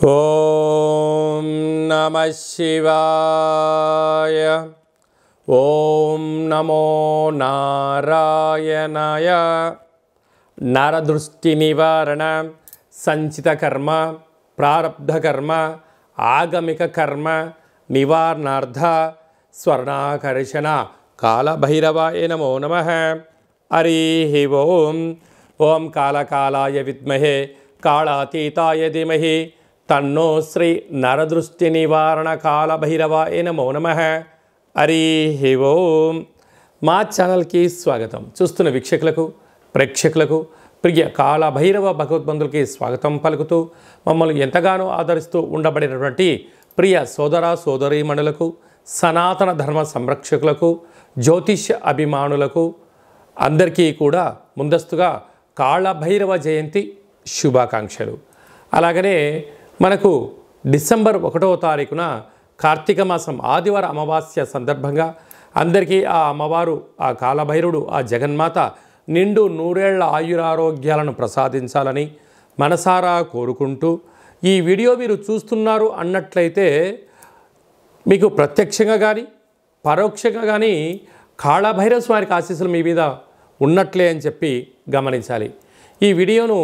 ఓం నమః శివాయ. ఓం నమో నారాయణాయ. నరదృష్టి నివారణ, సంచిత కర్మ, ప్రారబ్ధ కర్మ, ఆగమిక కర్మ నివారణార్థ స్వర్ణాకర్షణ కాళభైరవాయ నమో నమః. హరి ఓం. ఓం కాళకాలాయ విద్మహే కాళాతీతాయ ధీమహి తన్నో శ్రీ నరదృష్టి నివారణ కాళభైరవాయ నమో నమః. హరి ఓం. మా ఛానల్కి స్వాగతం. చూస్తున్న వీక్షకులకు, ప్రేక్షకులకు, ప్రియ కాళభైరవ భగవద్బంధులకి స్వాగతం పలుకుతూ మమ్మల్ని ఎంతగానో ఆదరిస్తూ ఉండబడినటువంటి ప్రియ సోదర సోదరీమణులకు, సనాతన ధర్మ సంరక్షకులకు, జ్యోతిష్య అభిమానులకు అందరికీ కూడా ముందస్తుగా కాళభైరవ జయంతి శుభాకాంక్షలు. అలాగనే మనకు డిసెంబర్ 1వ తారీఖున కార్తీక మాసం ఆదివార అమావాస్య సందర్భంగా అందరికీ ఆ అమ్మవారు, ఆ కాళభైరవుడు, ఆ జగన్మాత నిండు నూరేళ్ల ఆయురారోగ్యాలను ప్రసాదించాలని మనసారా కోరుకుంటూ, ఈ వీడియో మీరు చూస్తున్నారు అన్నట్లయితే మీకు ప్రత్యక్షంగా కానీ పరోక్షంగా కానీ కాళభైరవ స్వామికి ఆశీస్సులు మీ మీద ఉన్నట్లే అని చెప్పి గమనించాలి. ఈ వీడియోను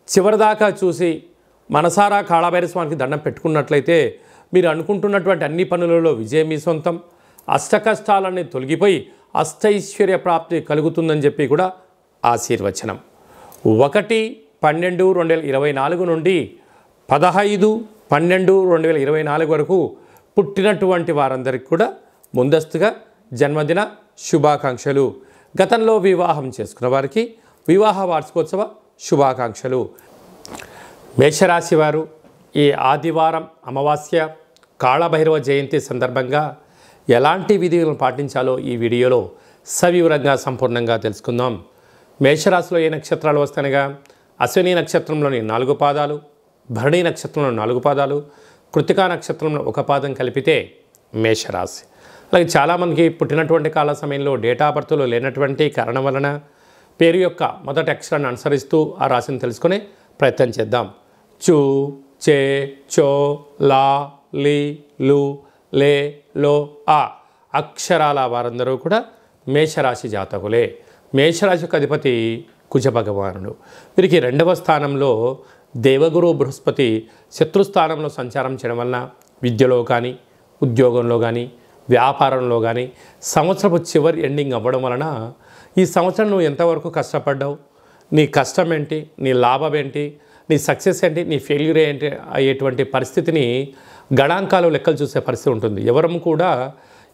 చివరిదాకా చూసి మనసారా కాళభైరవ స్వామికి దండం పెట్టుకున్నట్లయితే మీరు అనుకుంటున్నటువంటి అన్ని పనులలో విజయం మీ సొంతం, అష్టకష్టాలన్నీ తొలగిపోయి అష్టైశ్వర్య ప్రాప్తి కలుగుతుందని చెప్పి కూడా ఆశీర్వచనం. 1/12/2024 నుండి 15/12/2024 వరకు పుట్టినటువంటి వారందరికీ కూడా ముందస్తుగా జన్మదిన శుభాకాంక్షలు. గతంలో వివాహం చేసుకున్న వారికి వివాహ వార్షికోత్సవ శుభాకాంక్షలు. మేషరాశి వారు ఈ ఆదివారం అమావాస్య కాళభైరవ జయంతి సందర్భంగా ఎలాంటి విధులను పాటించాలో ఈ వీడియోలో సవివరంగా సంపూర్ణంగా తెలుసుకుందాం. మేషరాశిలో ఏ నక్షత్రాలు వస్తాయనగా అశ్విని నక్షత్రంలోని 4 పాదాలు, భరణి నక్షత్రంలో 4 పాదాలు, కృతికా నక్షత్రంలో 1 పాదం కలిపితే మేషరాశి. అలాగే చాలామందికి పుట్టినటువంటి కాల సమయంలో డేటా బర్త్లో లేనటువంటి కారణం వలన పేరు యొక్క మొదటి అక్షరాన్ని అనుసరిస్తూ ఆ రాశిని తెలుసుకునే ప్రయత్నం చేద్దాం. చు, చే, చో, లా, లి, లు, లే, లో, ఆ అక్షరాల వారందరూ కూడా మేషరాశి జాతకులే. మేషరాశికి అధిపతి కుజ భగవానుడు. వీరికి 2వ స్థానంలో దేవగురు బృహస్పతి శత్రుస్థానంలో సంచారం చేయడం వలన విద్యలో కానీ, ఉద్యోగంలో కానీ, వ్యాపారంలో కానీ సంవత్సరపు చివరి ఎండింగ్ అవ్వడం వలన ఈ సంవత్సరం నువ్వు ఎంతవరకు కష్టపడ్డావు, నీ కష్టం ఏంటి, నీ లాభం ఏంటి, నీ సక్సెస్ ఏంటి, నీ ఫెయిల్యూర్ ఏంటి అయ్యేటువంటి పరిస్థితిని గణాంకాలు లెక్కలు చూసే పరిస్థితి ఉంటుంది. ఎవరం కూడా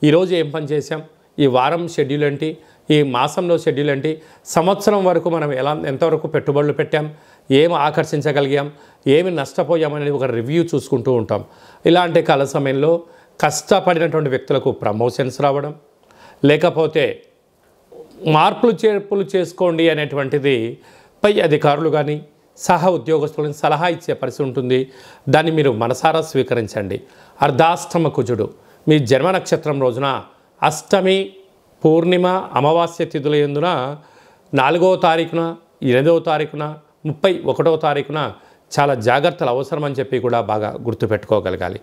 ఈరోజు ఏం పని చేసాం, ఈ వారం షెడ్యూల్ ఏంటి, ఈ మాసంలో షెడ్యూల్ ఏంటి, సంవత్సరం వరకు మనం ఎంతవరకు పెట్టుబడులు పెట్టాం, ఏమి ఆకర్షించగలిగాం, ఏమి నష్టపోయాం అనేది ఒక రివ్యూ చూసుకుంటూ ఉంటాం. ఇలాంటి కాల సమయంలో కష్టపడినటువంటి వ్యక్తులకు ప్రమోషన్స్ రావడం, లేకపోతే మార్పులు చేర్పులు చేసుకోండి అనేటువంటిది పై అధికారులు కానీ సహ ఉద్యోగస్తులను సలహా ఇచ్చే పరిస్థితి ఉంటుంది. దాన్ని మీరు మనసారా స్వీకరించండి. అర్ధాష్టమ కుజుడు మీ జన్మ నక్షత్రం రోజున అష్టమి, పూర్ణిమ, అమావాస్య తిథుల యందున 4వ తారీఖున, 8వ తారీఖున, 31వ తారీఖున చాలా జాగ్రత్తలు అవసరమని చెప్పి కూడా బాగా గుర్తుపెట్టుకోగలగాలి.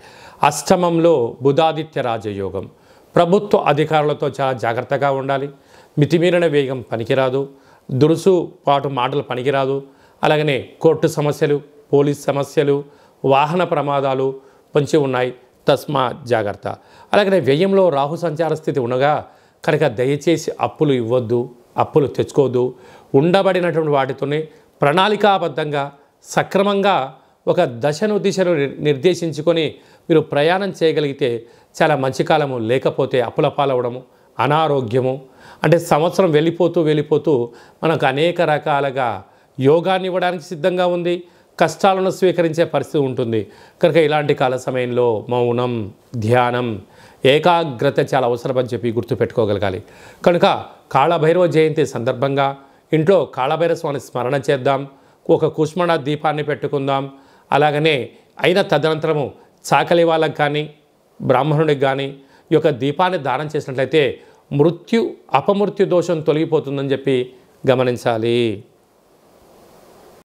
అష్టమంలో బుధాదిత్య రాజయోగం. ప్రభుత్వ అధికారులతో చాలా జాగ్రత్తగా ఉండాలి. మితిమీరిన వేగం పనికిరాదు, దురుసు పాటు మాటలు పనికిరాదు. అలాగనే కోర్టు సమస్యలు, పోలీస్ సమస్యలు, వాహన ప్రమాదాలు పొంచి ఉన్నాయి, తస్మా జాగ్రత్త. అలాగనే వ్యయంలో రాహు సంచార స్థితి ఉండగా కనుక దయచేసి అప్పులు ఇవ్వద్దు, అప్పులు తెచ్చుకోవద్దు. ఉండబడినటువంటి వాటితోనే ప్రణాళికాబద్ధంగా సక్రమంగా ఒక దిశను నిర్దేశించుకొని మీరు ప్రయాణం చేయగలిగితే చాలా మంచి కాలము. లేకపోతే అప్పుల పాలవడము, అనారోగ్యము, అంటే సంవత్సరం వెళ్ళిపోతూ మనకు అనేక రకాలుగా యోగాన్ని ఇవ్వడానికి సిద్ధంగా ఉంది, కష్టాలను స్వీకరించే పరిస్థితి ఉంటుంది. కనుక ఇలాంటి కాల సమయంలో మౌనం, ధ్యానం, ఏకాగ్రత చాలా అవసరమని చెప్పి గుర్తుపెట్టుకోగలగాలి. కనుక కాళభైరవ జయంతి సందర్భంగా ఇంట్లో కాళభైరవ స్వామిని స్మరణ చేద్దాం, ఒక కుష్మణ దీపాన్ని పెట్టుకుందాం. అలాగనే అయిన తదనంతరము చాకలి వాళ్ళకి కానీ, బ్రాహ్మణుడికి కానీ ఈ యొక్క దీపాన్ని దానం చేసినట్లయితే అపమృత్యు దోషం తొలగిపోతుందని చెప్పి గమనించాలి.